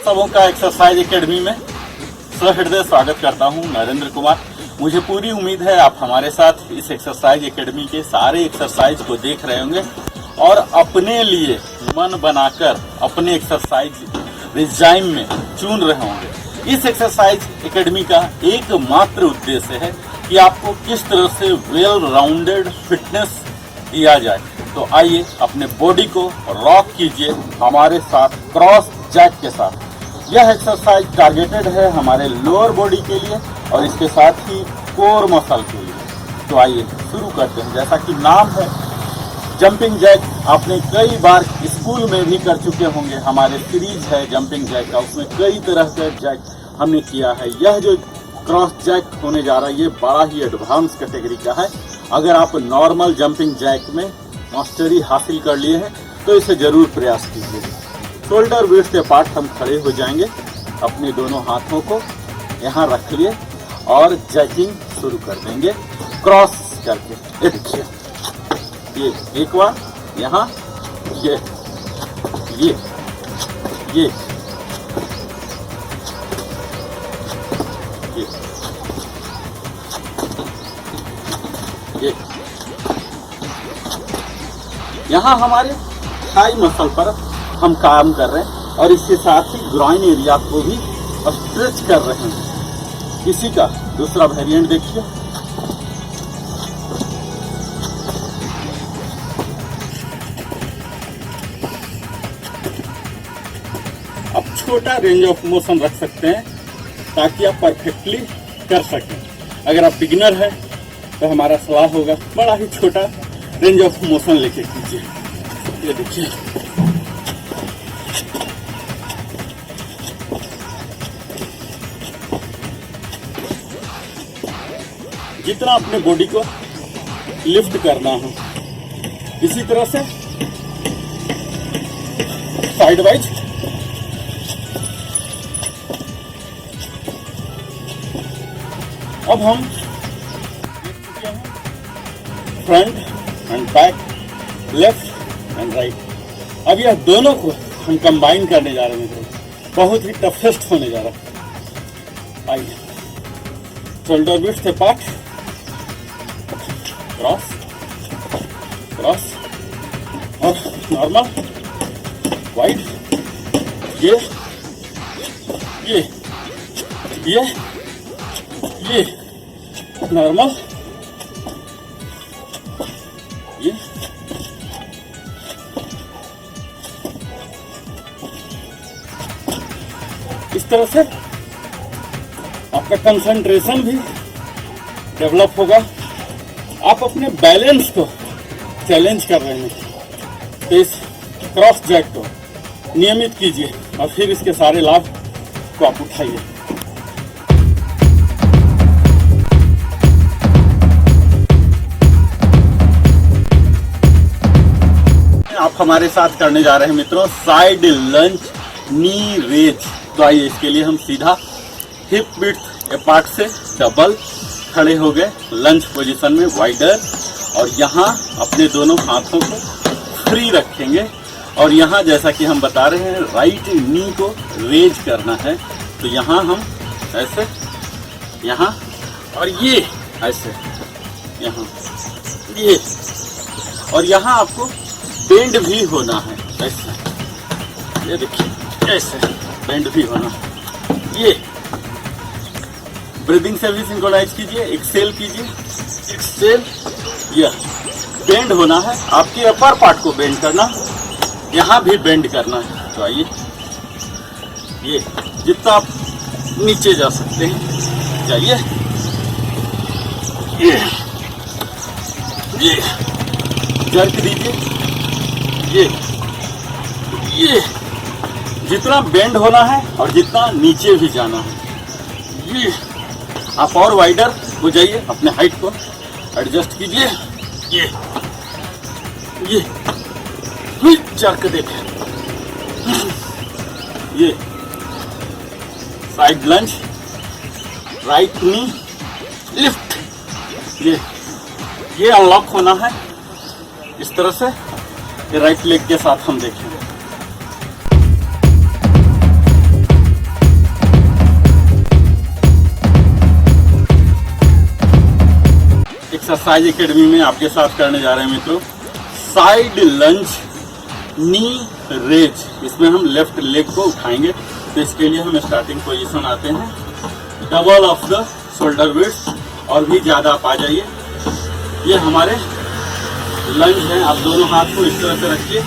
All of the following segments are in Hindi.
सबों का एक्सरसाइज एकेडमी में सहृदय स्वागत करता हूं। नरेंद्र कुमार। मुझे पूरी उम्मीद है आप हमारे साथ इस एक्सरसाइज एकेडमी के सारे एक्सरसाइज को देख रहे होंगे और अपने लिए मन बनाकर अपने एक्सरसाइज रिजाइम में चुन रहे होंगे। इस एक्सरसाइज एकेडमी का एकमात्र उद्देश्य है कि आपको किस तरह से वेल राउंडेड फिटनेस दिया जाए। तो आइए अपने बॉडी को रॉक कीजिए हमारे साथ क्रॉस जैक के साथ। यह एक्सरसाइज टारगेटेड है हमारे लोअर बॉडी के लिए और इसके साथ ही कोर मसल के लिए। तो आइए शुरू करते हैं। जैसा कि नाम है जंपिंग जैक, आपने कई बार स्कूल में भी कर चुके होंगे। हमारे सीरीज है जंपिंग जैक का, उसमें कई तरह के जैक हमने किया है। यह जो क्रॉस जैक होने जा रहा है ये बड़ा ही एडवांस कैटेगरी का है। अगर आप नॉर्मल जंपिंग जैक में मास्टरी हासिल कर लिए हैं तो इसे जरूर प्रयास कीजिए। शोल्डर विड्थ से अपार्ट हम खड़े हो जाएंगे, अपने दोनों हाथों को यहाँ रख लिए और जैकिंग शुरू कर देंगे क्रॉस करके। ये देखिए, ये एक बार यहाँ, ये यहाँ हमारे थाई मसल पर हम काम कर रहे हैं और इसके साथ ही ग्रॉइन एरिया को भी स्ट्रेच कर रहे हैं। इसी का दूसरा वेरिएंट देखिए। अब छोटा रेंज ऑफ मोशन रख सकते हैं ताकि आप परफेक्टली कर सकें। अगर आप बिगिनर है तो हमारा सलाह होगा बड़ा ही छोटा रेंज ऑफ मोशन लेके कीजिए। ये देखिए, जितना अपने बॉडी को लिफ्ट करना है इसी तरह से साइड वाइज अब हम front end back, left and right. अब यह दोनों को हम कंबाइन करने जा रहे हैं। बहुत ही टफेस्ट होने जा रहा है। आइए, शोल्डर विड्थ से अपार्ट, क्रॉस क्रॉस और नॉर्मल वाइड, ये नॉर्मल, ये इस तरह से आपका कंसंट्रेशन भी डेवलप होगा। आप अपने बैलेंस को चैलेंज कर रहे हैं तो इस क्रॉस जैक को नियमित कीजिए और फिर इसके सारे लाभ को आप उठाइए। आप हमारे साथ करने जा रहे हैं मित्रों साइड लंज नी रेज। तो आइए, इसके लिए हम सीधा हिप विड्थ अपार्ट से डबल खड़े हो गए लंज पोजीशन में वाइडर, और यहाँ अपने दोनों हाथों को फ्री रखेंगे और यहाँ जैसा कि हम बता रहे हैं राइट नी को रेज करना है। तो यहाँ हम ऐसे, यहाँ और ये ऐसे, यहाँ ये, और यहाँ आपको बेंड भी होना है ऐसे। ये देखिए, ऐसे बेंड भी होना है। ये ब्रीदिंग से भी सिंक्रोनाइज कीजिए, एक्सेल कीजिए, एक्सेल। यह बेंड होना है, आपके अपर पार्ट को बेंड करना, यहाँ भी बेंड करना है। तो आइए, ये जितना आप नीचे जा सकते हैं जाइए। ये जर्क दीजिए, ये जितना बेंड होना है और जितना नीचे भी जाना है। ये आप और वाइडर हो जाइए, अपने हाइट को एडजस्ट कीजिए। ये जर्क देखें, ये साइड लंज, राइट नी लिफ्ट, ये अनलॉक होना है इस तरह से। ये राइट लेग के साथ हम देखेंगे। एक्सरसाइज एकेडमी में आपके साथ करने जा रहे हैं मित्रों साइड लंज नी रेज। इसमें हम लेफ्ट लेग को उठाएंगे। तो इसके लिए हम स्टार्टिंग पोजीशन आते हैं, double of the shoulder width और भी ज़्यादा आप आ जाइए। ये हमारे लंज है। आप दोनों हाथ को इस तरह से रखिए।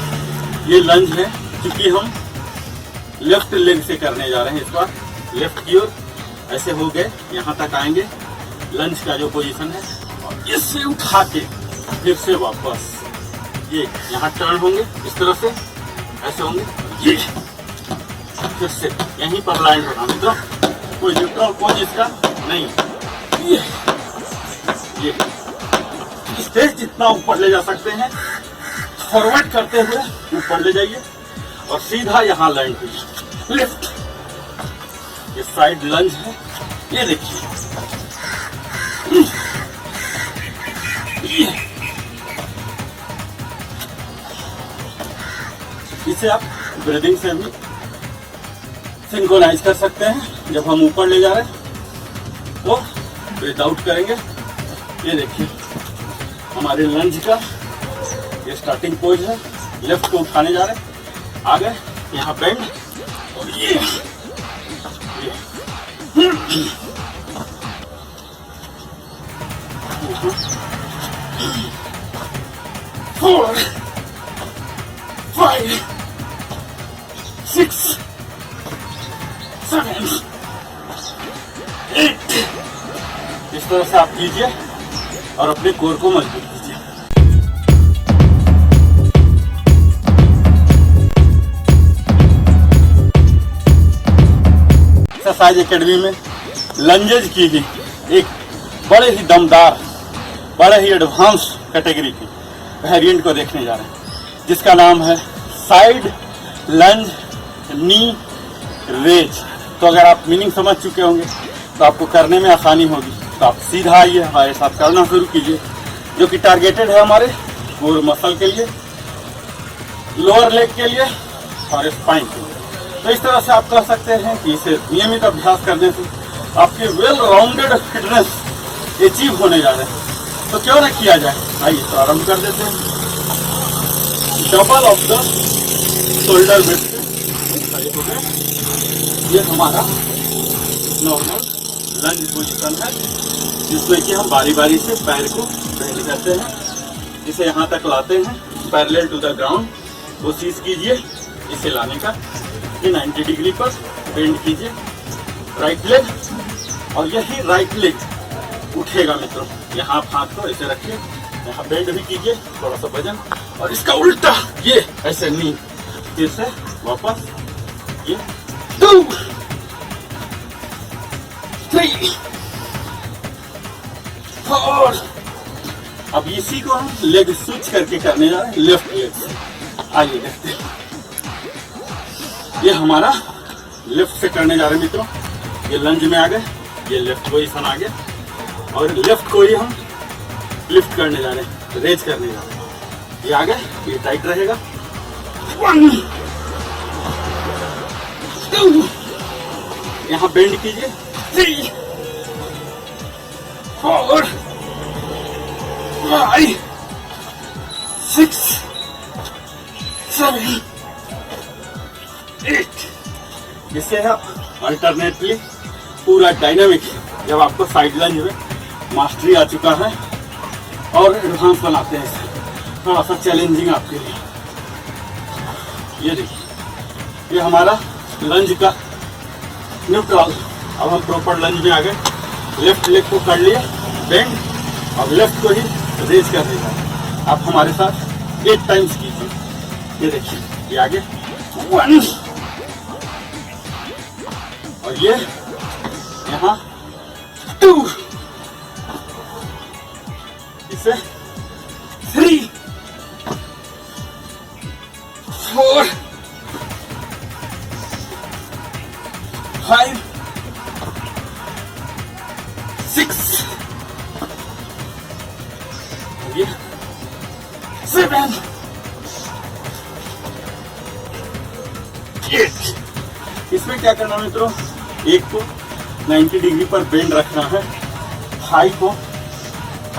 ये लंज है क्योंकि हम लेफ्ट लेग से करने जा रहे हैं। इस बार लेफ्ट की ओर ऐसे हो गए, यहाँ तक आएंगे लंज का जो पोजीशन है, और इससे उठा के फिर से वापस ये यहाँ टर्न होंगे इस तरह से, ऐसे होंगे, ये फिर से यहीं पर लैंड होना मित्रों। कोई न्यूट्रल पोज इसका नहीं। ये स्टेज जितना ऊपर ले जा सकते हैं, फॉरवर्ड करते हुए ऊपर ले जाइए और सीधा यहाँ लैंड कीजिए। लेफ्ट, ये साइड लंज है। ये देखिए, इसे आप ब्रीदिंग से भी सिंक्रोनाइज कर सकते हैं। जब हम ऊपर ले जा रहे हैं तो ब्रीथ आउट करेंगे। ये देखिए हमारे लंज का ये स्टार्टिंग पोज है। लेफ्ट को उठाने जा रहे हैं, आगे यहाँ बेंड और ये फोर, 5, 6, 7, 8। इस तरह से आप कीजिए और अपने कोर को मजबूत कीजिए। एक्सरसाइज एकेडमी में लंजेज की ही एक बड़े ही दमदार, बड़े ही एडवांस कैटेगरी की वेरिएंट को देखने जा रहे हैं, जिसका नाम है साइड लंज नी रेज। तो अगर आप मीनिंग समझ चुके होंगे तो आपको करने में आसानी होगी। तो आप सीधा आइए, हमारे साथ करना शुरू कीजिए, जो कि टारगेटेड है हमारे कोर मसल के लिए, लोअर लेग के लिए और स्पाइन के लिए। तो इस तरह से आप कह सकते हैं कि इसे नियमित अभ्यास करने से आपकी वेल राउंडेड फिटनेस अचीव होने जा रहे हैं। तो क्यों ना किया जाए, आइए प्रारंभ कर देते हैं। Double of the shoulder width. ये हमारा नॉर्मल लंज पोजीशन है, जिसमें कि हम बारी बारी से पैर को बेंड करते हैं, इसे यहाँ तक लाते हैं पैरेलल टू द ग्राउंड। कोशिश कीजिए इसे लाने का। ये 90 डिग्री पर बेंड कीजिए राइट लेग, और यही राइट लेग उठेगा मित्रों। यहाँ आप हाथ को ऐसे रखिए, यहाँ बेंड भी कीजिए थोड़ा सा वजन, और इसका उल्टा ये ऐसे नी, फिर से वापस ये 2, 3, 4। अब इसी को हम लेग स्विच करके करने जा रहे हैं लेफ्ट लेग से। आइए देखते हैं। ये हमारा लेफ्ट से करने जा रहे हैं मित्रों। ये लंज में आ गए, ये लेफ्ट पोजीशन आ गया, और लेफ्ट को ही हम लिफ्ट करने जा रहे हैं, रेज करने जा रहे हैं। ये आ गए, ये टाइट रहेगा। 1, 2, यहाँ बेंड कीजिए। 3, 4, 5, 6, 7, 8। इससे आप अल्टरनेटली पूरा डायनामिक, जब आपको साइड लंज में मास्टरी आ चुका है और एडवांस बनाते हैं इसे, थोड़ा सा चैलेंजिंग आपके लिए। ये देखिए, ये हमारा लंज का न्यूट्रल। अब हम प्रॉपर लंज में आ गए। लेफ्ट लेग को कर लिए बेंड, और लेफ्ट को ही रेज कर देगा। आप हमारे साथ 8 टाइम्स कीजिए। ये देखिए, ये आगे 1, और ये यहाँ 2, इसे 3, 4, 5, 6, 7, 8। इसमें क्या करना मित्रों, एक को 90 डिग्री पर बेंड रखना है, हाई को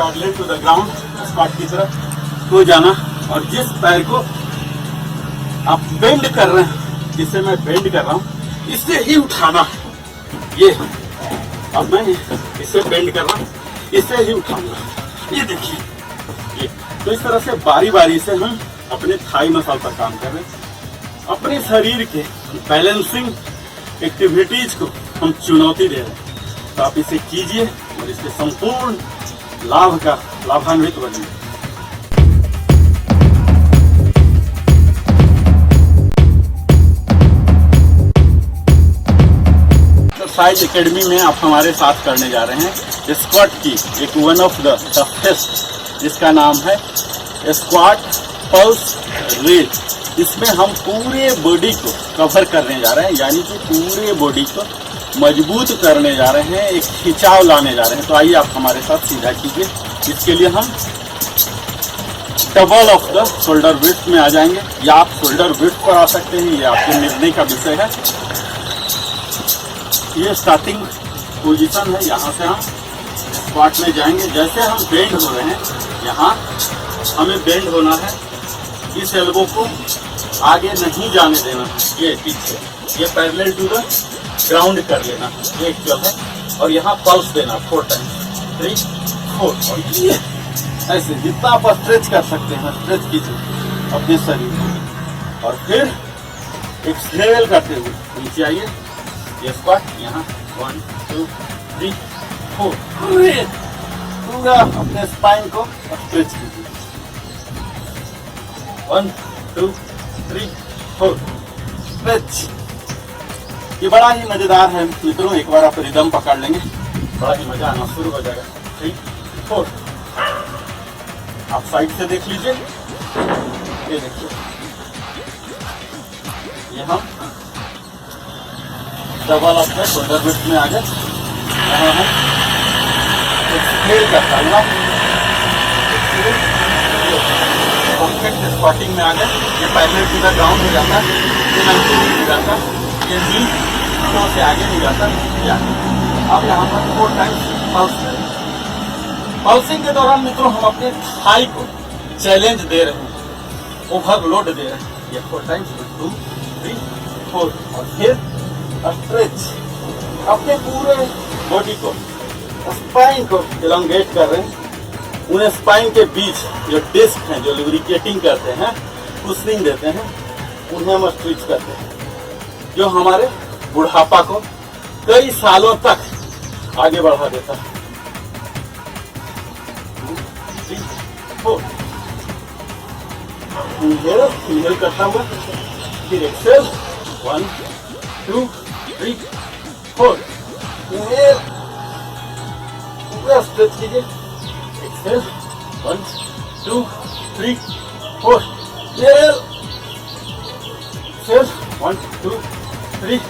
parallel to the ground, squat की तरफ तो जाना, और जिस पैर को आप बेंड कर रहे हैं, जिसे मैं बेंड कर रहा हूँ, इससे ही उठाना है। ये अब मैं इसे बेंड कर रहा हूँ, इससे ही उठाऊंगा। ये देखिए, ये तो इस तरह से बारी बारी से हम अपने थाई मसल पर काम कर रहे हैं। अपने शरीर के बैलेंसिंग एक्टिविटीज को हम चुनौती दे रहे हैं। तो आप इसे कीजिए और इसके संपूर्ण लाभ का लाभान्वित बनिए। एक्सरसाइज एकेडमी में आप हमारे साथ करने जा रहे हैं स्क्वाट की एक वन ऑफ द टफेस्ट, जिसका नाम है स्क्वाट पल्स रेट। इसमें हम पूरे बॉडी को कवर करने जा रहे हैं, यानी कि पूरे बॉडी को मजबूत करने जा रहे हैं, एक खिंचाव लाने जा रहे हैं। तो आइए आप हमारे साथ सीधा कीजिए। इसके लिए हम double of the shoulder width में आ जाएंगे, या आप शोल्डर विड्थ पर आ सकते हैं, ये आपके निर्णय का विषय है। ये स्टार्टिंग पोजीशन है, यहाँ से हम स्क्वाट में जाएंगे। जैसे हम बेंड हो रहे हैं, यहाँ हमें बेंड होना है, इस एल्बो को आगे नहीं जाने देना, ये पीछे, ये पैरेलल टू द ग्राउंड कर लेना, एक जो है, और यहाँ पल्स देना 4 टाइम्स, 3, 4, और ये ऐसे जितना आप स्ट्रेच कर सकते हैं स्ट्रेच कीजिए अपने शरीर को, और फिर एक्सहेल करते हुए नीचे आइए। ये स्क्वाट यहाँ 1 2 3 4, पूरा अपने स्पाइन को स्ट्रेच कीजिए। 1 2 3 4 स्ट्रेच। ये बड़ा ही मजेदार है मित्रों, एक बार आप रिदम पकड़ लेंगे, बड़ा ही मजा आना शुरू हो जाएगा। 3 4, आप साइड से देख लीजिए, ये देखिए, ये हम डबल अपने शोल्डर विड्थ में आ गए। यहाँ हम एक्सहेल करता हूँ, परफेक्ट स्क्वाटिंग में आ गए। ये पैरेलल टू द ग्राउंड हो जाता है, ये नीचे नहीं जाता, ये नी से आगे नहीं जाता। अब यहाँ पर 4 टाइम्स पल्स करें। पल्सिंग के दौरान मित्रों हम अपने थाई को चैलेंज दे रहे हैं, ओवरलोड दे रहे हैं। ये 4 टाइम्स, 2 3 4, और फिर स्ट्रेच। अपने पूरे बॉडी को, स्पाइन को इलांगेट कर रहे हैं। उन स्पाइन के बीच जो डिस्क हैं, जो लुब्रिकेटिंग करते हैं, पुशनिंग देते हैं, उन्हें हम स्ट्रेच करते हैं, जो हमारे बुढ़ापा को कई सालों तक आगे बढ़ा देता है। 2 3 4, इनहेल करता हुआ, फिर एक्सेल 1 2 3 4, इनहेल, पूरा स्ट्रेच कीजिए। Exhale 1 2 3 4, inhale, exhale 1 2 3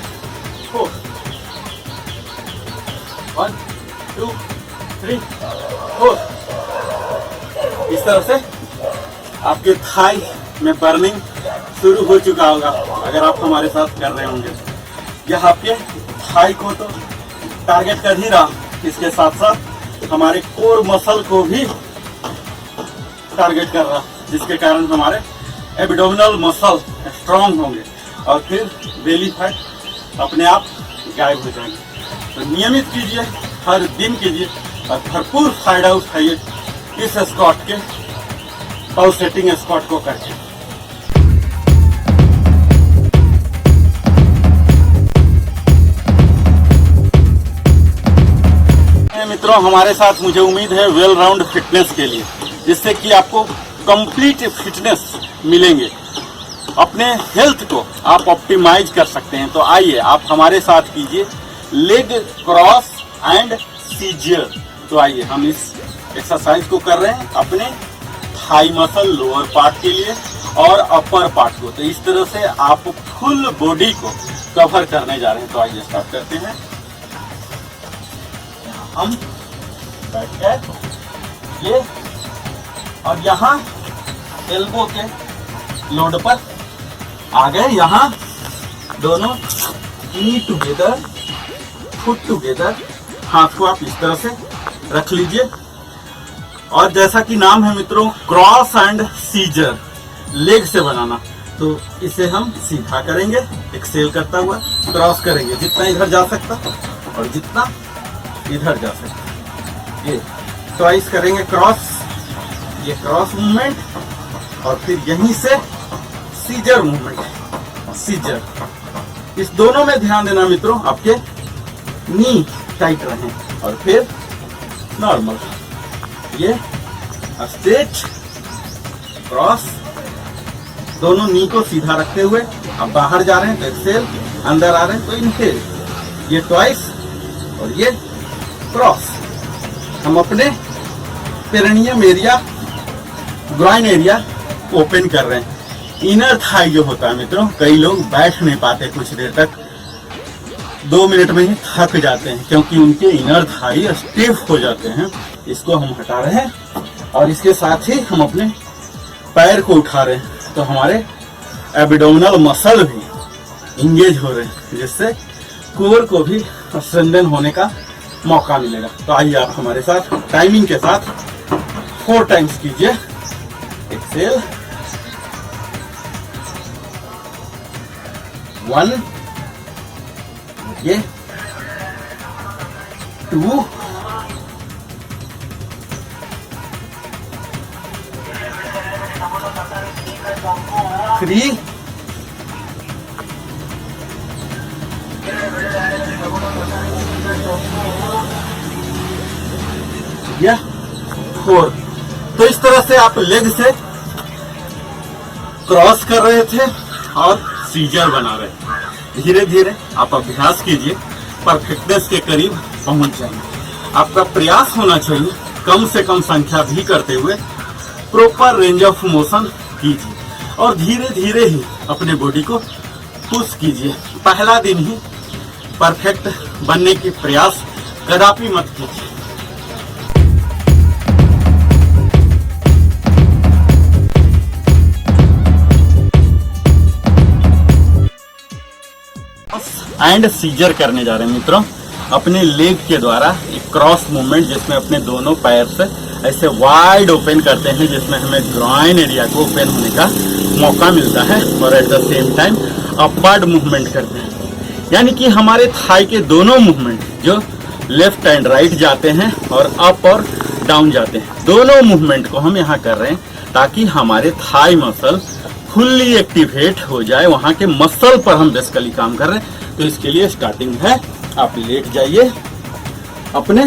4, 1 2 3 4। इस तरह से आपके थाई में बर्निंग शुरू हो चुका होगा अगर आप हमारे साथ कर रहे होंगे। यह आपके थाई को तो टारगेट कर ही रहा, इसके साथ साथ हमारे कोर मसल को भी टारगेट कर रहा, जिसके कारण हमारे एब्डोमिनल मसल स्ट्रांग होंगे और फिर बेली फैट अपने आप गायब हो जाएंगे। तो नियमित कीजिए, हर दिन कीजिए और भरपूर फायदा उठाइए इस स्क्वाट के, पल्सेटिंग स्क्वाट को करके। मित्रों, हमारे साथ मुझे उम्मीद है वेल राउंड फिटनेस के लिए, जिससे कि आपको कंप्लीट फिटनेस मिलेंगे, अपने हेल्थ को आप ऑप्टिमाइज कर सकते हैं। तो आइए आप हमारे साथ कीजिए लेग क्रॉस एंड सीजर। तो आइए हम इस एक्सरसाइज को कर रहे हैं अपने थाई मसल लोअर पार्ट के लिए और अपर पार्ट को। तो इस तरह से आप फुल बॉडी को कवर करने जा रहे हैं। तो आइए स्टार्ट करते हैं। हम बैठ गए ये, और यहाँ एल्बो के लोड पर आ गए। यहाँ दोनों नी टुगेदर, फुट टुगेदर, हाथ को आप इस तरह से रख लीजिए और जैसा कि नाम है मित्रों, क्रॉस एंड सीजर, लेग से बनाना, तो इसे हम सीधा करेंगे, एक्सेल करता हुआ क्रॉस करेंगे, जितना इधर जा सकता और जितना इधर जा सकता। ये ट्वाइस करेंगे क्रॉस, ये क्रॉस मूवमेंट, और फिर यहीं से सीजर मूवमेंट, सीजर। इस दोनों में ध्यान देना मित्रों, आपके नी टाइट रहे, और फिर नॉर्मल, ये स्ट्रेट क्रॉस, दोनों नी को सीधा रखते हुए। अब बाहर जा रहे हैं तो एक्सेल, अंदर आ रहे हैं तो इनहेल, ये ट्वाइस और ये क्रॉस। हम अपने perineum area, groin area open कर रहे हैं। इनर थाई जो होता है मित्रों, कई लोग बैठ नहीं पाते कुछ देर तक, 2 मिनट में ही थक जाते हैं, क्योंकि उनके इनर थाई स्टिफ हो जाते हैं। इसको हम हटा रहे हैं, और इसके साथ ही हम अपने पैर को उठा रहे हैं, तो हमारे एब्डोमिनल मसल भी इंगेज हो रहे हैं, जिससे कोर को भी स्ट्रेंथन होने का मौका मिलेगा। तो आइए आप हमारे साथ टाइमिंग के साथ 4 टाइम्स कीजिए। एक्सेल, 1, ये 2, 3, या 4। तो इस तरह से आप लेग से क्रॉस कर रहे थे और सीजर बना रहे थे। धीरे धीरे आप अभ्यास कीजिए, परफेक्टनेस के करीब पहुंच जाएंगे। आपका प्रयास होना चाहिए कम से कम संख्या भी करते हुए प्रॉपर रेंज ऑफ मोशन कीजिए, और धीरे धीरे ही अपने बॉडी को पुश कीजिए। पहला दिन ही परफेक्ट बनने की प्रयास कदापि मत कीजिए। एंड सीजर करने जा रहे हैं मित्रों, अपने लेग के द्वारा एक क्रॉस मूवमेंट, जिसमें अपने दोनों पैर से ऐसे वाइड ओपन करते हैं, जिसमें हमें ग्राइन एरिया को ओपन होने का मौका मिलता है, और at the same time upward movement करते हैं। यानी कि हमारे थाई के दोनों मूवमेंट जो लेफ्ट एंड राइट जाते हैं और अप और डाउन जाते हैं, दोनों मूवमेंट को हम यहाँ कर रहे हैं, ताकि हमारे थाई मसल फुल्ली एक्टिवेट हो जाए। वहाँ के मसल पर हम बेसिकली काम कर रहे हैं। तो इसके लिए स्टार्टिंग है, आप लेट जाइए अपने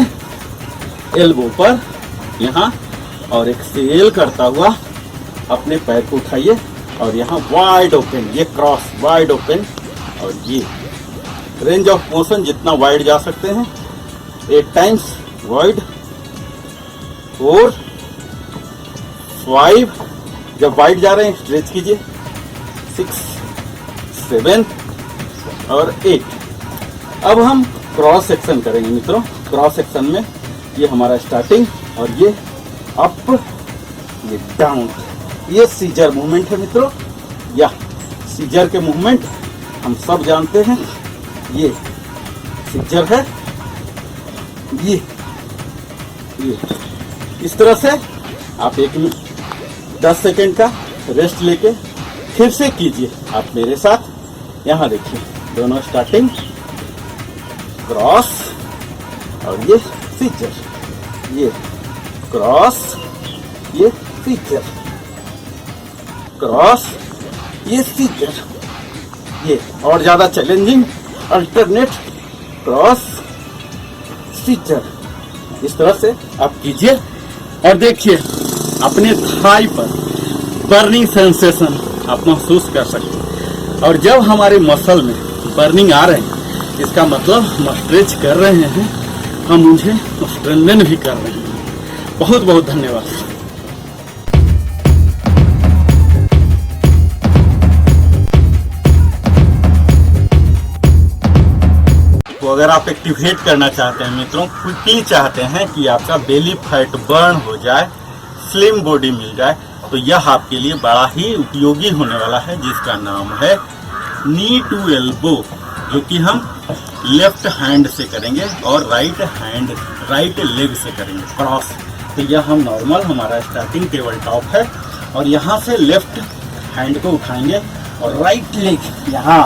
एल्बो पर यहाँ, और एक्सेल करता हुआ अपने पैर को उठाइए, और यहाँ वाइड ओपन, ये क्रॉस वाइड ओपन, और ये रेंज ऑफ मोशन जितना वाइड जा सकते हैं। 8 टाइम्स वाइड, 4, 5, जब वाइड जा रहे हैं स्ट्रेच कीजिए, 6, 7 और 8। अब हम क्रॉस सेक्शन करेंगे मित्रों। क्रॉस सेक्शन में ये हमारा स्टार्टिंग, और ये अप, ये डाउन, ये सीजर मूवमेंट है मित्रों। या सीजर के मूवमेंट हम सब जानते हैं, ये सीजर है, ये इस तरह से आप 10 सेकेंड का रेस्ट लेके फिर से कीजिए। आप मेरे साथ यहाँ देखिए, दोनों स्टार्टिंग क्रॉस, और ये सीजर, ये क्रॉस, ये सीजर, क्रॉस, ये सीजर, ये और ज्यादा चैलेंजिंग अल्टरनेट क्रॉस सीजर। इस तरह से आप कीजिए, और देखिए अपने थाई पर बर्निंग सेंसेशन आप महसूस कर सकते हैं। और जब हमारे मसल में बर्निंग आ रहे हैं, इसका मतलब हम स्ट्रेच कर रहे हैं, हम उन्हें स्ट्रेंथन भी कर रहे हैं। बहुत बहुत धन्यवाद। तो अगर आप एक्टिवेट करना चाहते हैं मित्रों, क्विकली चाहते हैं कि आपका बेली फैट बर्न हो जाए, स्लिम बॉडी मिल जाए, तो यह आपके लिए बड़ा ही उपयोगी होने वाला है, जिसका नाम है नी टू एल्बो, जो कि हम लेफ्ट हैंड से करेंगे और राइट लेग से करेंगे क्रॉस। तो यह हम नॉर्मल हमारा स्टार्टिंग टेबल टॉप है और यहाँ से लेफ्ट हैंड को उठाएंगे और राइट लेग यहाँ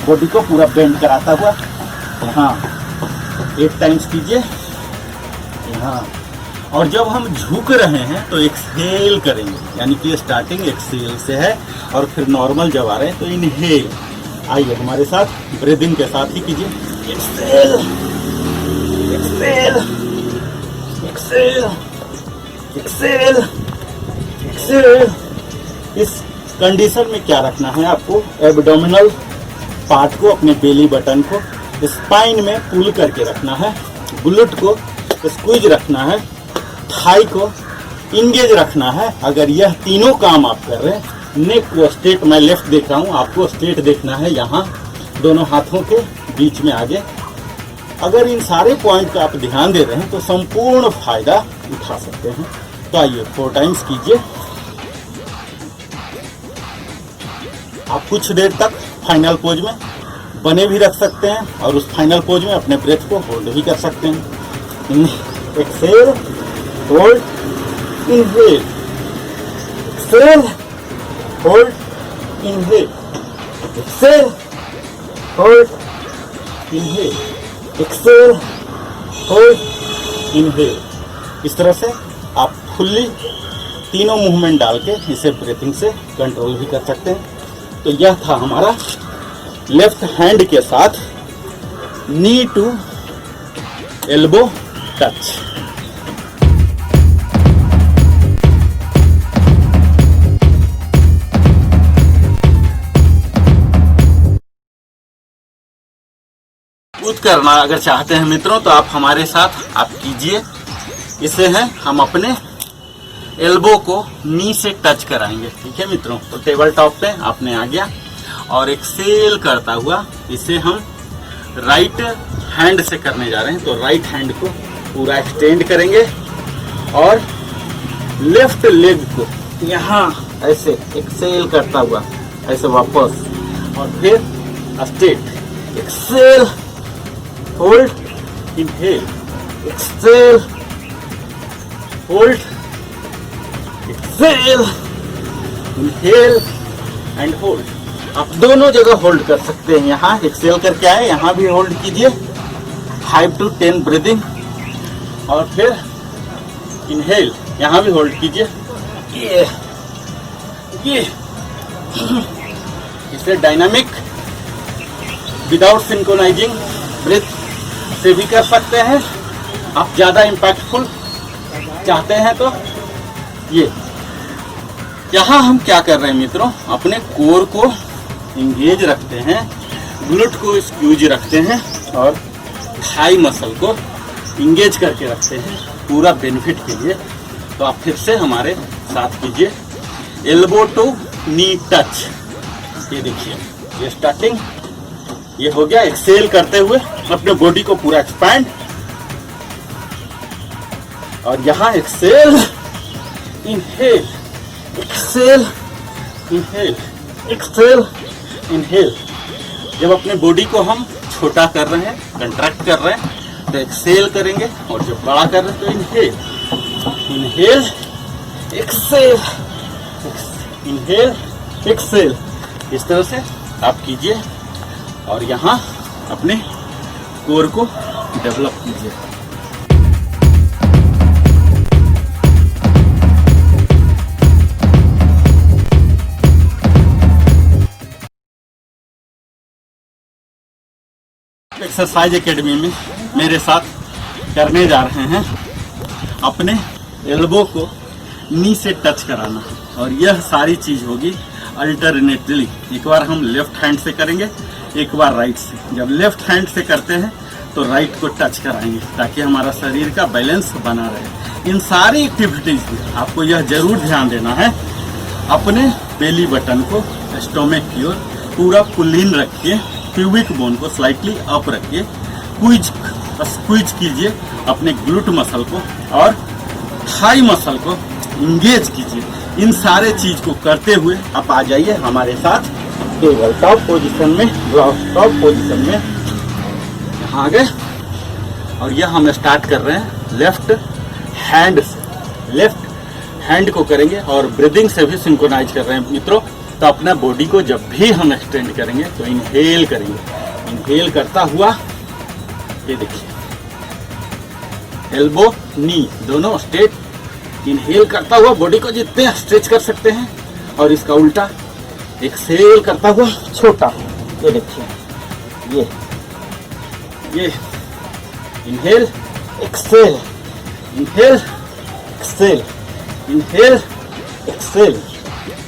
बॉडी को पूरा बेंड कराता हुआ यहाँ 8 टाइम्स कीजिए यहाँ। और जब हम झुक रहे हैं तो एक्सहेल करेंगे, यानी कि स्टार्टिंग एक्सहेल से है और फिर नॉर्मल जब आ रहे हैं तो इनहेल। आइए हमारे साथ ब्रीदिंग के साथ ही कीजिए, exhale exhale exhale exhale exhale. इस कंडीशन में क्या रखना है आपको, एब्डोमिनल पार्ट को, अपने बेली बटन को स्पाइन में पुल करके रखना है, ग्लूट को स्क्वीज रखना है, थाई को इंगेज रखना है। अगर यह तीनों काम आप कर रहे हैं, नेक को स्ट्रेट, मैं लेफ्ट देख रहा हूँ, आपको स्ट्रेट देखना है यहाँ दोनों हाथों के बीच में आगे। अगर इन सारे पॉइंट का आप ध्यान दे रहे हैं तो संपूर्ण फायदा उठा सकते हैं। तो आइए 4 टाइम्स कीजिए। आप कुछ देर तक फाइनल पोज में बने भी रख सकते हैं और उस फाइनल पोज में अपने ब्रेथ को होल्ड भी कर सकते हैं। Exhale, hold, inhale, exhale, hold, inhale, exhale, hold, inhale, exhale, hold, inhale. इस तरह से आप फुल्ली तीनों मूवमेंट डाल के इसे ब्रीथिंग से कंट्रोल भी कर सकते हैं। तो यह था हमारा लेफ्ट हैंड के साथ नी टू एल्बो टच। कूद करना अगर चाहते हैं मित्रों तो आप हमारे साथ आप कीजिए। इसे है हम अपने एल्बो को नी से टच कराएंगे, ठीक है मित्रों। तो टेबल टॉप पे आपने आ गया और एक्सेल करता हुआ इसे हम राइट हैंड से करने जा रहे हैं। तो राइट हैंड को पूरा एक्सटेंड करेंगे और लेफ्ट लेग को यहाँ ऐसे एक्सेल करता हुआ ऐसे वापस और फिर straight exhale, hold, inhale, exhale, hold, exhale, inhale and hold. आप दोनों जगह होल्ड कर सकते हैं। यहाँ एक्सेल करके आए, यहाँ भी होल्ड कीजिए 5 to 10 ब्रीदिंग और फिर इनहेल, यहाँ भी होल्ड कीजिए। ये इसे डायनामिक विदाउट सिंक्रोनाइजिंग ब्रीथ से भी कर सकते हैं। आप ज़्यादा इम्पैक्टफुल चाहते हैं तो ये। यहाँ हम क्या कर रहे हैं मित्रों, अपने कोर को इंगेज रखते हैं, ग्लूट को स्क्यूज रखते हैं और थाई मसल को इंगेज करके रखते हैं पूरा बेनिफिट के लिए। तो आप फिर से हमारे साथ कीजिए, एल्बो टू नी टच। ये देखिए, ये स्टार्टिंग ये हो गया। एक्सेल करते हुए अपने बॉडी को पूरा एक्सपैंड और यहाँ exhale, inhale, exhale, inhale, exhale, inhale. जब अपने बॉडी को हम छोटा कर रहे हैं, कंट्रैक्ट कर रहे हैं तो एक्सेल करेंगे और जब बड़ा कर रहे हैं तो inhale, inhale, exhale, inhale, exhale. इस तरह से आप कीजिए और यहाँ अपने कोर को डेवलप कीजिए। एक्सरसाइज एकेडमी में मेरे साथ करने जा रहे हैं अपने एल्बो को नी से टच कराना, और यह सारी चीज होगी अल्टरनेटली। एक बार हम लेफ्ट हैंड से करेंगे, एक बार राइट से। जब लेफ्ट हैंड से करते हैं तो राइट को टच कराएंगे ताकि हमारा शरीर का बैलेंस बना रहे। इन सारी एक्टिविटीज में आपको यह जरूर ध्यान देना है, अपने बेली बटन को स्टोमक की ओर पूरा पुल इन रखिए, प्यूबिक बोन को स्लाइटली अप रखिए, स्क्वीज कीजिए अपने ग्लूट मसल को और थाई मसल को इंगेज कीजिए। इन सारे चीज को करते हुए आप आ जाइए हमारे साथ टेबल टॉप पोजीशन में, ग्लास टॉप पोजीशन में। यहाँ आ गए और यह हम स्टार्ट कर रहे हैं लेफ्ट हैंड से। लेफ्ट हैंड को करेंगे और ब्रीदिंग से भी सिंक्रोनाइज कर रहे हैं मित्रों। तो अपना बॉडी को जब भी हम एक्सटेंड करेंगे तो इनहेल करेंगे, इनहेल करता हुआ ये देखिए एल्बो नी दोनों स्ट्रेट, इनहेल करता हुआ बॉडी को जितने स्ट्रेच कर सकते हैं और इसका उल्टा एक्सहेल करता हुआ छोटा, ये देखिए ये inhale exhale, inhale exhale, inhale exhale.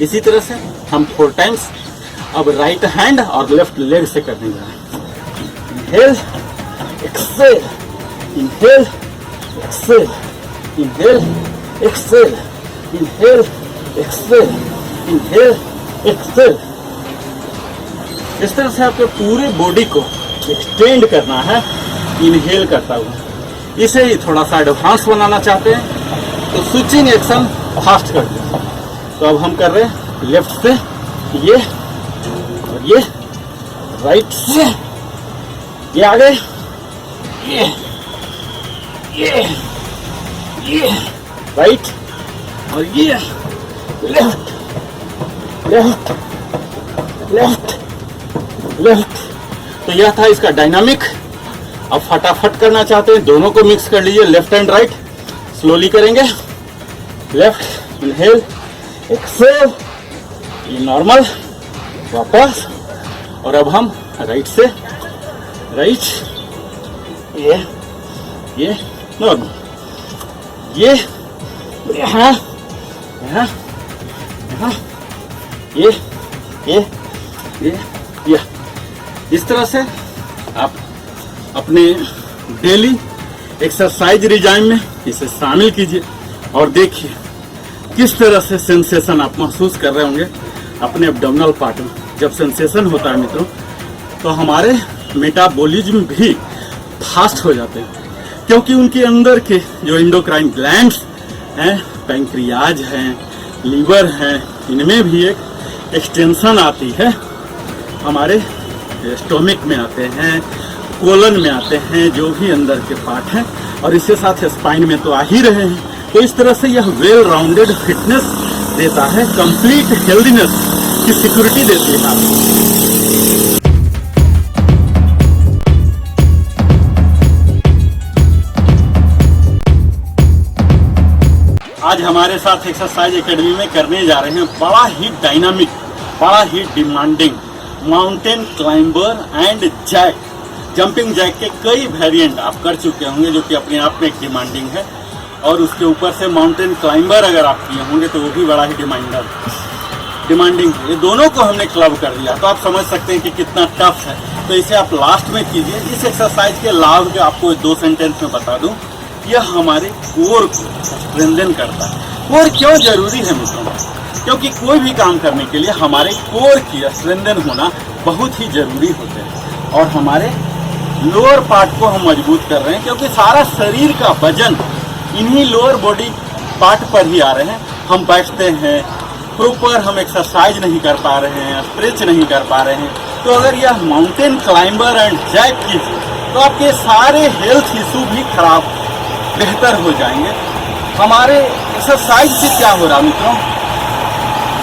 इसी तरह से हम 4 टाइम्स अब राइट हैंड और लेफ्ट लेग से करने जा रहे हैं। Inhale exhale, inhale exhale, inhale exhale, inhale exhale, inhale exhale. इस तरह से आपके पूरे बॉडी को एक्सटेंड करना है इनहेल करता हुआ। इसे ही थोड़ा सा एडवांस बनाना चाहते हैं तो स्विचिंग एक्शन फास्ट कर दें। तो अब हम कर रहे हैं लेफ्ट से ये और ये, राइट से ये आगे, ये राइट और ये लेफ्ट लेफ्ट लेफ्ट लेफ्ट। तो यह था इसका डायनामिक। अब फटाफट करना चाहते हैं दोनों को मिक्स कर लीजिए, लेफ्ट एंड राइट। स्लोली करेंगे, लेफ्ट इनहेल एक्सहेल, ये नॉर्मल वापस। और अब हम राइट से राइट, ये नॉर्मल, ये यहाँ यहाँ यहाँ, ये इस तरह से आप अपने डेली एक्सरसाइज रिजाइम में इसे शामिल कीजिए और देखिए किस तरह से सेंसेशन आप महसूस कर रहे होंगे अपने एब्डोमिनल पार्ट में। जब सेंसेशन होता है मित्रों तो हमारे मेटाबॉलिज्म भी फास्ट हो जाते हैं, क्योंकि उनके अंदर के जो एंडोक्राइन ग्लैंड्स हैं, पैंक्रियाज हैं, लीवर हैं, इनमें भी एक एक्सटेंशन आती है। हमारे स्टोमिक में आते हैं, कोलन में आते हैं, जो भी अंदर के पार्ट हैं, और इसके साथ स्पाइन में तो आ ही रहे हैं। तो इस तरह से यह वेल राउंडेड फिटनेस देता है, कंप्लीट हेल्दीनेस की सिक्योरिटी देती है आपको। आज हमारे साथ एक्सरसाइज एकेडमी में करने जा रहे हैं बड़ा ही डायनामिक, बड़ा ही demanding mountain climber and jack. Jumping jack के कई वेरिएंट आप कर चुके होंगे जो कि अपने आप में एक डिमांडिंग है, और उसके ऊपर से माउंटेन क्लाइंबर अगर आप किए होंगे तो वो भी बड़ा ही डिमांडिंग है। ये दोनों को हमने क्लब कर दिया तो आप समझ सकते हैं कि कितना टफ है। तो इसे आप लास्ट में कीजिए। इस एक्सरसाइज के लाभ के आपको 2 सेंटेंस में बता दूं। यह हमारे कोर को स्ट्रेंथन करता है। कोर क्यों जरूरी है मित्रों? क्योंकि कोई भी काम करने के लिए हमारे कोर की स्ट्रेंथन होना बहुत ही जरूरी होते हैं, और हमारे लोअर पार्ट को हम मजबूत कर रहे हैं, क्योंकि सारा शरीर का वजन इन्हीं लोअर बॉडी पार्ट पर ही आ रहे हैं। हम बैठते हैं प्रॉपर, हम एक्सरसाइज नहीं कर पा रहे हैं, स्ट्रेच नहीं कर पा रहे हैं। तो अगर यह माउंटेन क्लाइंबर एंड जैक कीजिए तो आपके सारे हेल्थ इशू भी खराब बेहतर हो जाएंगे। हमारे एक्सरसाइज से क्या हो रहा मित्रों,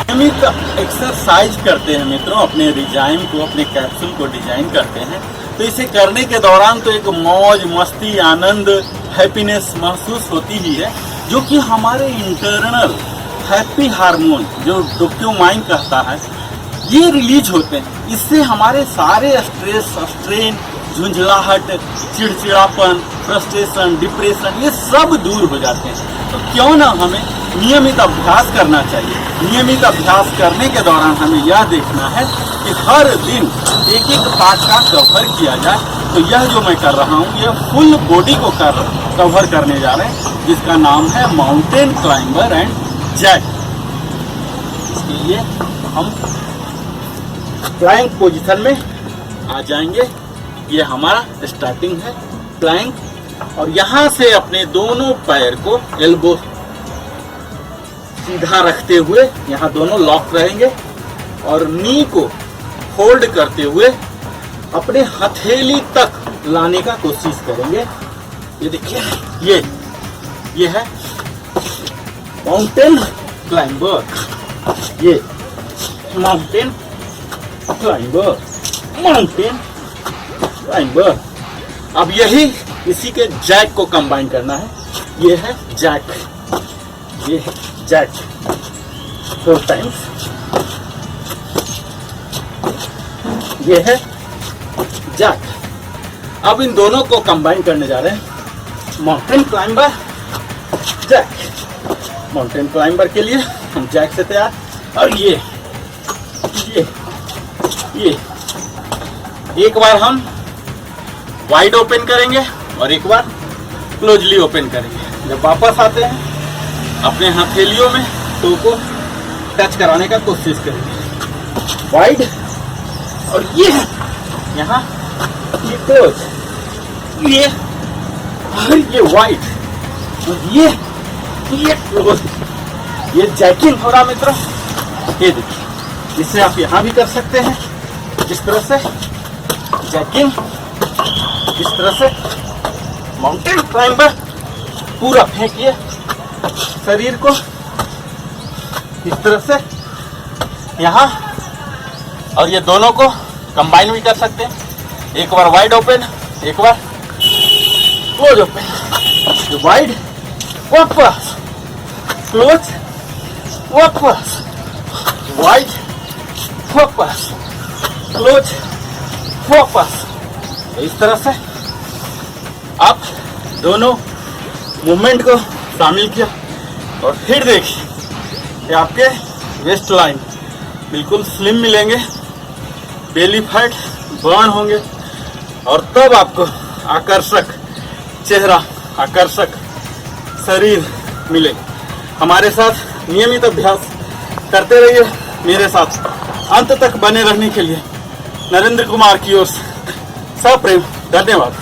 नियमित एक्सरसाइज करते हैं मित्रों, अपने रिजाइम को, अपने कैप्सूल को डिजाइन करते हैं। तो इसे करने के दौरान तो एक मौज मस्ती, आनंद, हैप्पीनेस महसूस होती ही है, जो कि हमारे इंटरनल हैप्पी हार्मोन जो डोपामाइन कहता है ये रिलीज होते हैं। इससे हमारे सारे स्ट्रेस, स्ट्रेन, झुंझलाहट, चिड़चिड़ापन, फ्रस्ट्रेशन, डिप्रेशन ये सब दूर हो जाते हैं। तो क्यों ना हमें नियमित अभ्यास करना चाहिए। नियमित अभ्यास करने के दौरान हमें यह देखना है कि हर दिन एक एक पार्ट का कवर किया जाए। तो यह जो मैं कर रहा हूँ यह फुल बॉडी को कवर करने जा रहे हैं, जिसका नाम है माउंटेन क्लाइंबर एंड जैक। इसके लिए हम प्लैंक पोजीशन में आ जाएंगे। ये हमारा स्टार्टिंग है प्लैंक, और यहाँ से अपने दोनों पैर को एल्बो सीधा रखते हुए यहाँ दोनों लॉक रहेंगे, और नी को होल्ड करते हुए अपने हथेली तक लाने का कोशिश करेंगे। ये देखिए, ये है माउंटेन क्लाइंबर, ये माउंटेन क्लाइंबर, माउंटेन क्लाइंबर। अब यही इसी के जैक को कंबाइन करना है। ये है जैक, ये है जैक 4 टाइम्स, ये है जैक। अब इन दोनों को कंबाइन करने जा रहे हैं, mountain climber jack. Mountain climber के लिए हम जैक से तैयार, और ये एक बार हम वाइड ओपन करेंगे और एक बार क्लोजली ओपन करेंगे। जब वापस आते हैं अपने हथेलियों में टो को टच कराने का कोशिश करेंगे, वाइड, और ये यहाँ ये क्लोज, ये और ये वाइड, और ये क्लोज। ये जैकिंग हो रहा मित्रों, ये देखिए। इसे आप यहाँ भी कर सकते हैं, इस तरह से जैकिंग, इस तरह से माउंटेन क्लाइंबर। पूरा फेंकिए शरीर को इस तरह से यहाँ, और ये दोनों को कंबाइन भी कर सकते हैं। एक बार वाइड ओपन, एक बार क्लोज ओपन, वाइड वापस, क्लोज वापस, वाइड वापस, क्लोज वापस। इस तरह से आप दोनों मूवमेंट को शामिल किया, और फिर देखिए कि आपके वेस्ट लाइन बिल्कुल स्लिम मिलेंगे, बेली फैट बर्न होंगे, और तब आपको आकर्षक चेहरा, आकर्षक शरीर मिलेगा। हमारे साथ नियमित अभ्यास करते रहिए। मेरे साथ अंत तक बने रहने के लिए नरेंद्र कुमार की ओर से सप्रेम धन्यवाद।